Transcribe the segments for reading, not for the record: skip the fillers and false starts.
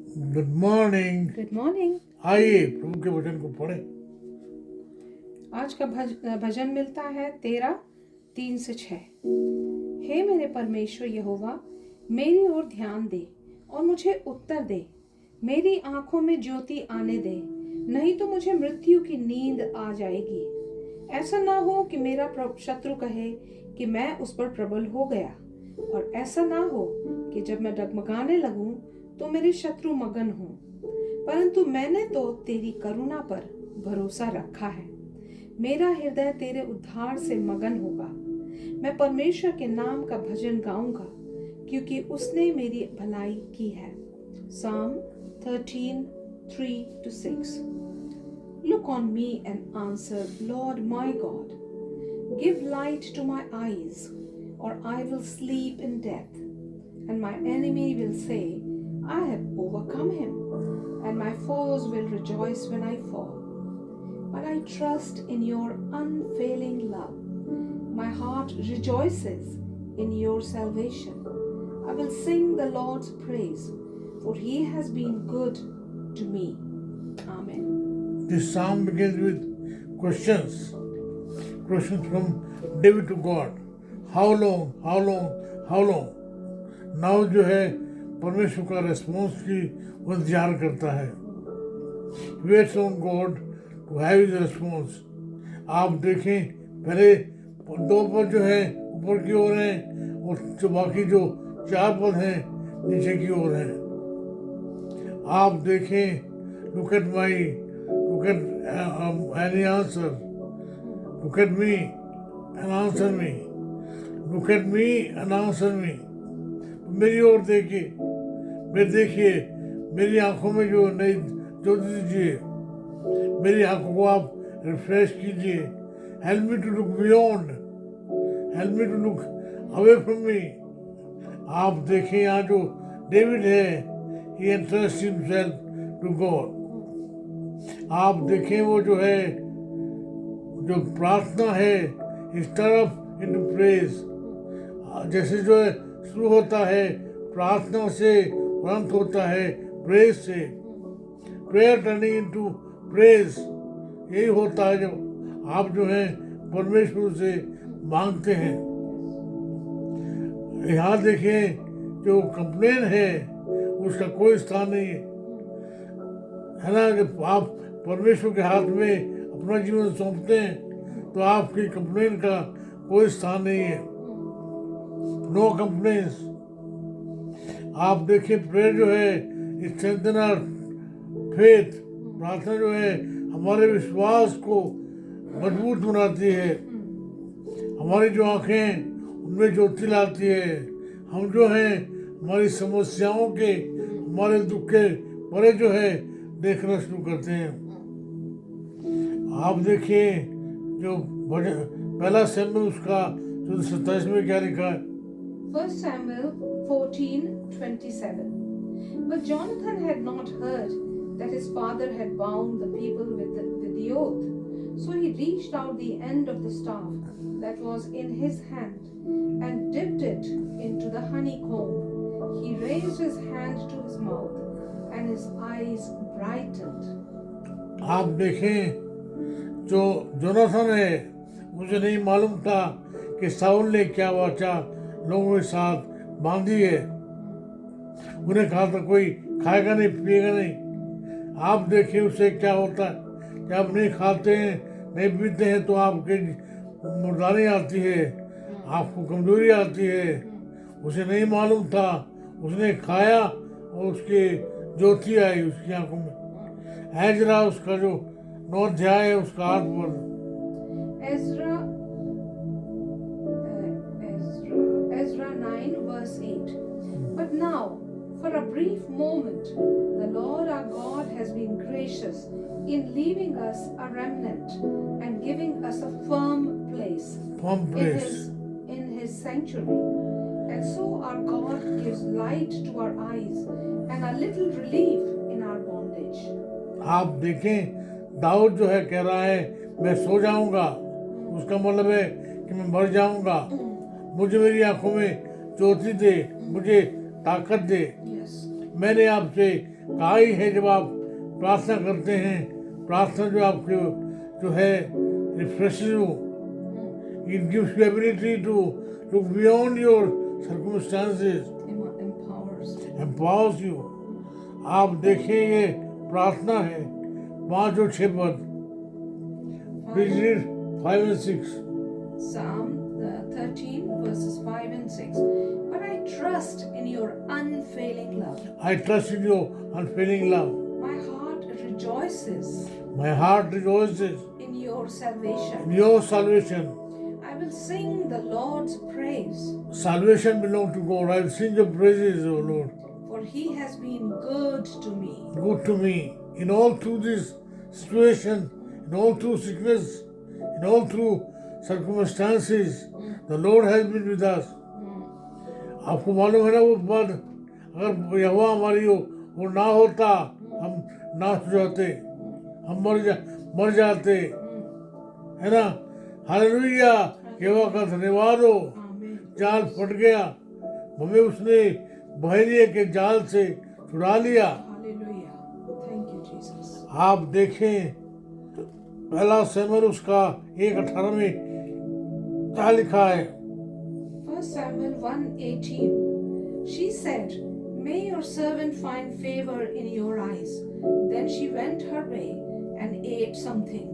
Good morning. Good morning. आइए प्रभु के वचन को पढ़ें। आज का भजन मिलता है 13:3-6। हे मेरे परमेश्वर यहोवा, मेरी ओर ध्यान दे और मुझे उत्तर दे। मेरी आंखों में ज्योति आने दे, नहीं तो मुझे मृत्यु की नींद आ जाएगी। ऐसा ना हो कि मेरा शत्रु कहे कि मैं उस पर प्रबल हो गया, और ऐसा ना हो कि जब मैं डगमगाने लगूं तो मेरे शत्रु मगन हों। परंतु मैंने तो तेरी करुणा पर भरोसा रखा है। मेरा हृदय तेरे उद्धार से मगन होगा। मैं परमेश्वर के नाम का भजन गाऊंगा, क्योंकि उसने मेरी भलाई की है। Psalm 13:3-6। Look on me and answer, Lord my God. Give light to my eyes, or I will sleep in death. And my enemy will say, I have overcome him, and my foes will rejoice when I fall. But I trust in your unfailing love. My heart rejoices in your salvation. I will sing the Lord's praise, for he has been good to me. Amen. This psalm begins with questions. Questions from David to God. How long? How long? How long? Now जो है परमेश्वर का response की वो इंतजार करता है। Waits on God to have his response. आप देखें, पहले दो पद जो है ऊपर की ओर हैं, और जो बाकी जो चार पद हैं नीचे की ओर हैं। आप देखें, look at my, look at any answer, look at me and answer me, look at me and answer me. मेरी ओर देखिए, मेरी आंखों में जो नई ज्योति दीजिए, मेरी आंखों को आप रिफ्रेश कीजिए। Help me to look beyond, help me to look away from me. आप देखें, यहाँ जो डेविड है, he entrust himself to God. आप देखें, वो जो है, जो प्रार्थना है, स्टर अप इनटू प्रेज। जैसे जो है शुरू होता है प्रार्थना से, अंत होता है प्रेज से। प्रेयर टर्निंग इनटू प्रेज, यही होता है जब आप जो है परमेश्वर से मांगते हैं। यहाँ देखें, जो कंप्लेन है उसका कोई स्थान नहीं है ना। जब आप परमेश्वर के हाथ में अपना जीवन सौंपते हैं तो आपकी कंप्लेन का कोई स्थान नहीं है। No complaints. आप देखिए, प्रेयर जो है स्ट्रेंथन आवर फेथ, प्रार्थना जो है हमारे विश्वास को मजबूत बनाती है। हमारी जो आंखें उनमें ज्योति लाती है। हम जो हैं हमारी समस्याओं के, हमारे दुख के परे जो है देखना शुरू करते हैं। आप देखिए, जो पहला शमूएल उसका 27 में क्या लिखा है? 1 Samuel 14:27. But Jonathan had not heard that his father had bound the people with the oath. So he reached out the end of the staff that was in his hand and dipped it into the honeycomb. He raised his hand to his mouth and his eyes brightened. आप देखें, जो Jonathan है, मुझे नहीं मालूम था कि Saul ने क्या वाचा लोगों के साथ बांधी है। उन्हें कहा था कोई खाएगा नहीं, पिएगा नहीं। आप देखिए उससे क्या होता है। जब आप नहीं खाते हैं, नहीं पीते हैं, तो आपके मुर्दानी आती है, आपको कमजोरी आती है। उसे नहीं मालूम था, उसने खाया और उसकी ज्योति आई उसकी आंखों में। एजरा उसका जो 9 अध्याय है उसका 8 पद। Ezra 9:8. But now, for a brief moment, the Lord our God has been gracious in leaving us a remnant and giving us a firm place in his sanctuary. And so our God gives light to our eyes and a little relief in our bondage. आप देखें, दाऊद जो है कह रहा है मैं सो जाऊंगा, उसका मतलब है कि मैं मर जाऊंगा। मुझे मेरी आंखों में ज्योति दे, मुझे ताकत दे। मैंने आपसे कहा ही है जब आप प्रार्थना करते हैं, प्रार्थना जो आपके जो है refresh you, it gives you ability to look beyond your circumstances, empowers you. आप देखिए ये प्रार्थना है 5 और 6 पद, please read 5 and 6। Psalm 13 verses 5 and 6. But I trust in your unfailing love. I trust in your unfailing love. My heart rejoices My heart rejoices in your salvation. in your salvation. I will sing the Lord's praise, Salvation belongs to God. I will sing your praises, O Lord. for he has been good to me. Good to me. In all through this situation, in all through sickness, in all through circumstances, the Lord has been with us. आपको मालूम है ना वो बात, अगर यहोवा हमारी हो वो ना होता हम नाश हो जाते, हम मर जाते, है ना। हालेलुया, यहोवा का धन्यवाद हो। Amen. जाल फट गया, हमें उसने बहरिए के जाल से छुड़ा लिया। Hallelujah. Thank you, Jesus. आप देखें पहला शमूएल उसका 1:18 में क्या लिखा है। 1 Samuel 1:18. She said, "May your servant find favor in your eyes." Then she went her way and ate something,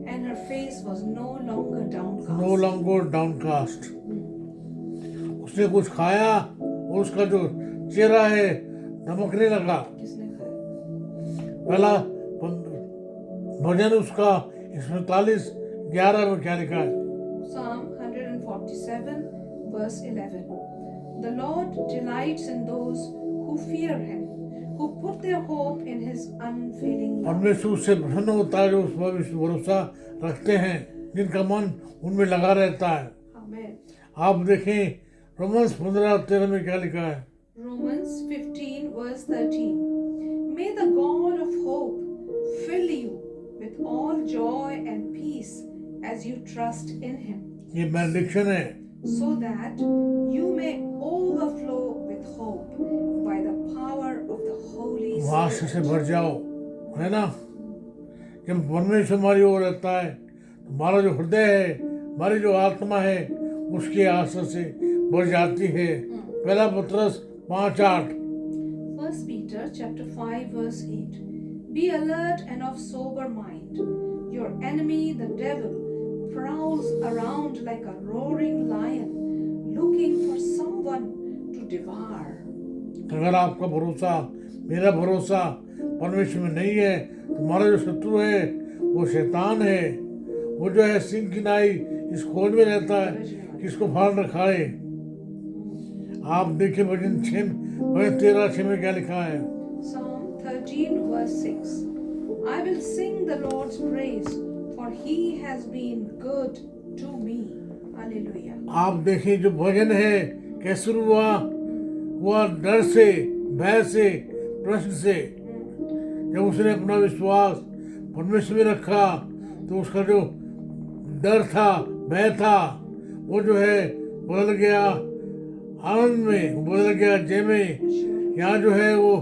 and her face was no longer downcast. No longer downcast. उसने कुछ खाया और उसका जो चेहरा है धमकने लगा। किसने खाया? पहला भजन उसका 145:11 में क्या लिखा है। Psalm 147 verse 11. The Lord delights in those who fear him, who put their hope in his unfailing love. परमेश्वर उससे प्रसन्न होता है जो उस पर भरोसा रखते हैं, जिनका मन उनमें लगा रहता है। Amen. आप देखें रोमन्स 15:13 में क्या लिखा है। Romans 15 verse 13. May the God of hope fill you with all joy and peace as you trust in him, ये बेनेडिक्शन है। so that you may overflow with hope by the power of the Holy वास Spirit. से भर जाओ, है ना। जब परमेश्वर हमारी ओर रहता है तो हमारा जो हृदय है, हमारी जो आत्मा है, उसकी आशा से भर जाती है। पहला पत्रस 5:8। 1 Peter chapter 5 verse 8. Be alert and of sober mind. Your enemy, the devil, prowls around like a roaring lion, looking for someone to devour. अगर आपका भरोसा, मेरा भरोसा परमेश्वर में नहीं है, तुम्हारा जो शत्रु है वो शैतान है। वो जो है सिंह की नाई इस खोल में रहता है, किसको फाड़ न खाए। आप देखिए भजन 13:6 में क्या लिखा है। Psalm 13 verse 6. I will sing the Lord's praise, for he has been good to me. Hallelujah. आप देखिए जो भजन है कैसे हुआ, डर से, भय से, प्रश्न से। जब उसने अपना विश्वास परमेश्वर में रखा तो उसका जो डर था, भय था, वो जो है बदल गया आनंद में, बदल गया जय में। यहाँ जो है वो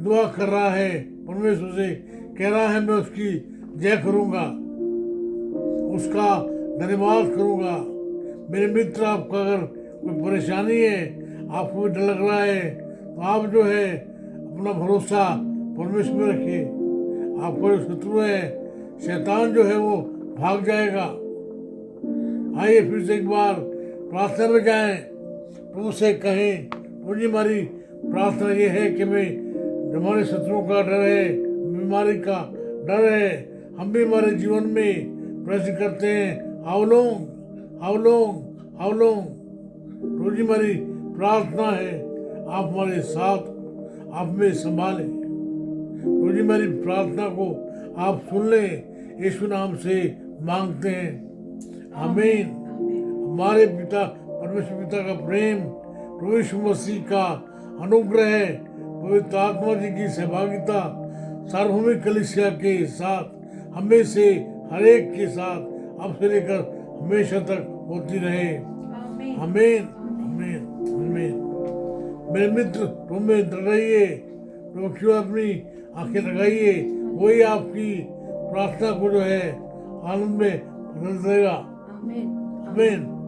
दुआ कर रहा है परमेश्वर से, कह रहा है मैं उसकी जय करूँगा, उसका धन्यवाद करूँगा। मेरे मित्र, आपका अगर कोई परेशानी है, आपको भी डर लग रहा है, तो आप जो है अपना भरोसा परमेश्वर में रखिए। आपका जो शत्रु है शैतान जो है वो भाग जाएगा। आइए फिर से एक बार प्रार्थना में जाएं, प्रभु से कहें, प्रभु जी हमारी प्रार्थना ये है कि मैं हमारे शत्रुओं का डर है, बीमारी का डर है, हम भी हमारे जीवन में प्रश्न करते हैं, how long, how long, how long. प्रभु जी हमारी प्रार्थना है आप हमारे साथ, आप में संभालें। प्रभु जी हमारी प्रार्थना को आप सुन लें, यीशु नाम से मांगते हैं, आमीन। हमारे पिता परमेश्वर पिता का प्रेम, प्रभु यीशु मसीह का अनुग्रह, पवित्र आत्मा जी की सहभागिता सार्वभौमिक कलीसिया के साथ, हमें से हर एक के साथ अब से लेकर हमेशा तक होती रहे। आमीन, आमीन, आमीन। मेरे मित्र, तुम में डर रहिए, तो क्यों अपनी आंखें लगाइए, वही आपकी प्रार्थना को जो है आनंद में बदल देगा। आमीन। आमीन।